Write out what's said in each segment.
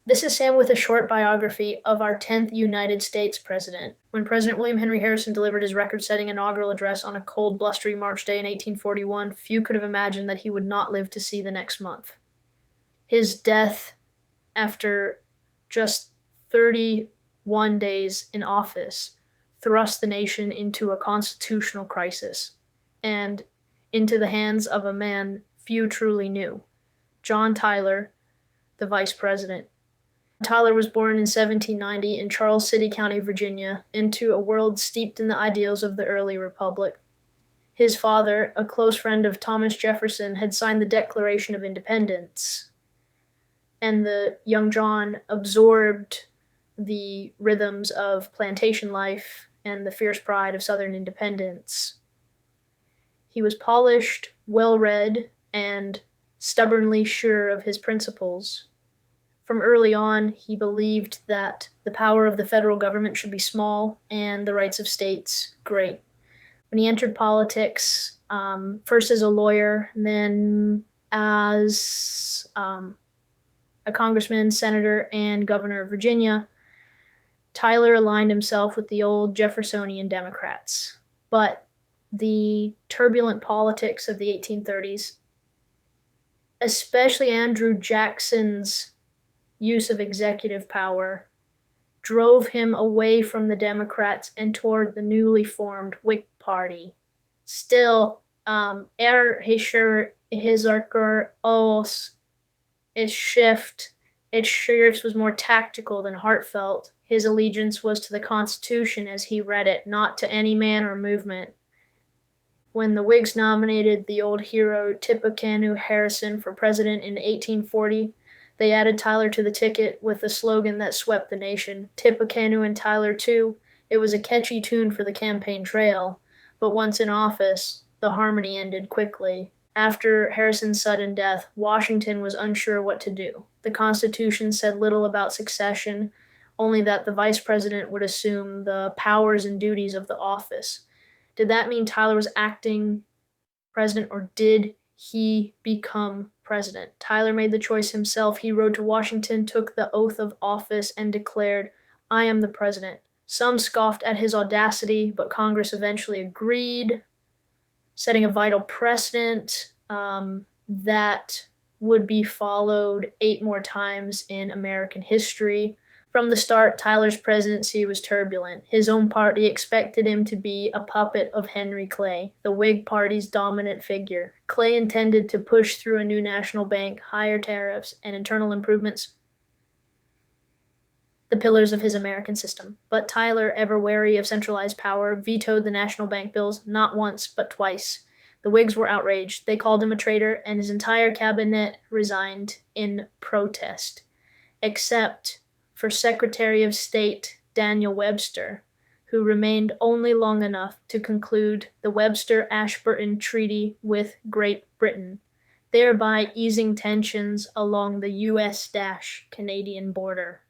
This is Sam with a short biography of our 10th United States President. When President William Henry Harrison delivered his record-setting inaugural address on a cold, blustery March day in 1841, few could have imagined that he would not live to see the next month. His death after just 31 days in office thrust the nation into a constitutional crisis and into the hands of a man few truly knew, John Tyler, the vice president. Tyler was born in 1790 in Charles City County, Virginia, into a world steeped in the ideals of the early republic. His father, a close friend of Thomas Jefferson, had signed the Declaration of Independence, and the young John absorbed the rhythms of plantation life and the fierce pride of Southern independence. He was polished, well-read, and stubbornly sure of his principles. From early on, he believed that the power of the federal government should be small and the rights of states great. When he entered politics, first as a lawyer, then as a congressman, senator, and governor of Virginia, Tyler aligned himself with the old Jeffersonian Democrats. But the turbulent politics of the 1830s, especially Andrew Jackson's use of executive power, drove him away from the Democrats and toward the newly formed Whig Party. Still, his shifts was more tactical than heartfelt. His allegiance was to the Constitution as he read it, not to any man or movement. When the Whigs nominated the old hero Tippecanoe Harrison for president in 1840, they added Tyler to the ticket with a slogan that swept the nation, Tippecanoe and Tyler too. It was a catchy tune for the campaign trail, but once in office, the harmony ended quickly. After Harrison's sudden death, Washington was unsure what to do. The Constitution said little about succession, only that the vice president would assume the powers and duties of the office. Did that mean Tyler was acting president, or did he become president? Tyler made the choice himself. He rode to Washington, took the oath of office, and declared, "I am the president." Some scoffed at his audacity, but Congress eventually agreed, setting a vital precedent that would be followed 8 more times in American history. From the start, Tyler's presidency was turbulent. His own party expected him to be a puppet of Henry Clay, the Whig Party's dominant figure. Clay intended to push through a new national bank, higher tariffs, and internal improvements, the pillars of his American system. But Tyler, ever wary of centralized power, vetoed the national bank bills not once but twice. The Whigs were outraged. They called him a traitor, and his entire cabinet resigned in protest, except for Secretary of State Daniel Webster, who remained only long enough to conclude the Webster-Ashburton Treaty with Great Britain, thereby easing tensions along the U.S.-Canadian border.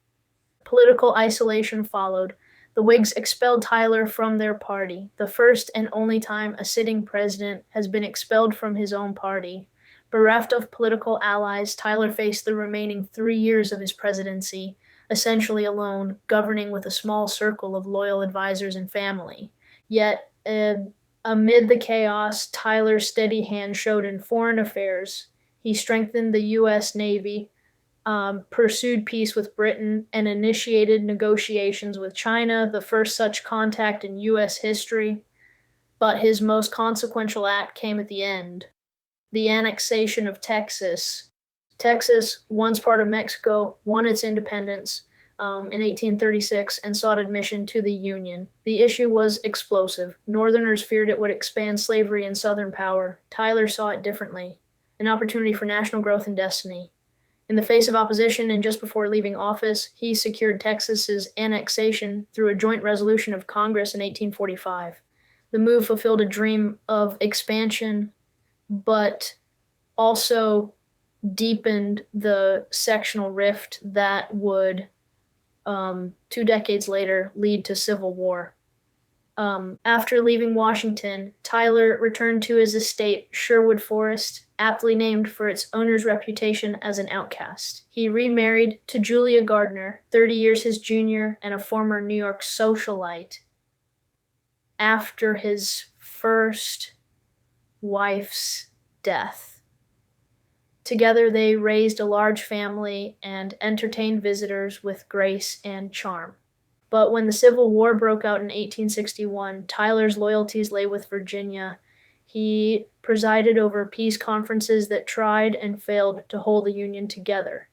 Political isolation followed. The Whigs expelled Tyler from their party, the first and only time a sitting president has been expelled from his own party. Bereft of political allies, Tyler faced the remaining 3 years of his presidency, essentially alone, governing with a small circle of loyal advisors and family. Yet, amid the chaos, Tyler's steady hand showed in foreign affairs. He strengthened the U.S. Navy, pursued peace with Britain, and initiated negotiations with China, the first such contact in U.S. history. But his most consequential act came at the end: the annexation of Texas. Texas, once part of Mexico, won its independence in 1836 and sought admission to the Union. The issue was explosive. Northerners feared it would expand slavery and Southern power. Tyler saw it differently: an opportunity for national growth and destiny. In the face of opposition and just before leaving office, he secured Texas's annexation through a joint resolution of Congress in 1845. The move fulfilled a dream of expansion, but also deepened the sectional rift that would, 2 decades later, lead to civil war. After leaving Washington, Tyler returned to his estate, Sherwood Forest, aptly named for its owner's reputation as an outcast. He remarried to Julia Gardner, 30 years his junior and a former New York socialite, after his first wife's death. Together, they raised a large family and entertained visitors with grace and charm. But when the Civil War broke out in 1861, Tyler's loyalties lay with Virginia. He presided over peace conferences that tried and failed to hold the Union together.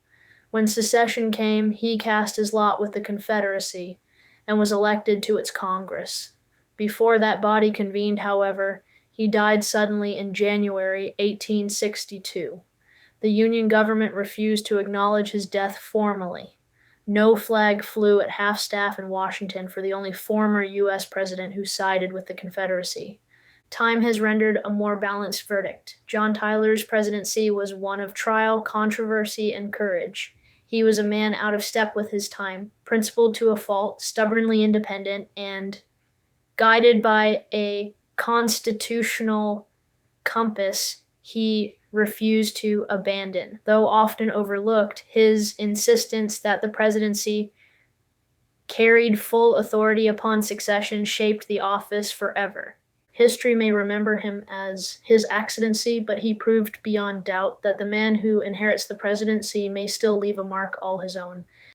When secession came, he cast his lot with the Confederacy and was elected to its Congress. Before that body convened, however, he died suddenly in January 1862. The Union government refused to acknowledge his death formally. No flag flew at half-staff in Washington for the only former U.S. president who sided with the Confederacy. Time has rendered a more balanced verdict. John Tyler's presidency was one of trial, controversy, and courage. He was a man out of step with his time, principled to a fault, stubbornly independent, and guided by a constitutional compass he refused to abandon. Though often overlooked, his insistence that the presidency carried full authority upon succession shaped the office forever. History may remember him as his accidency, but he proved beyond doubt that the man who inherits the presidency may still leave a mark all his own.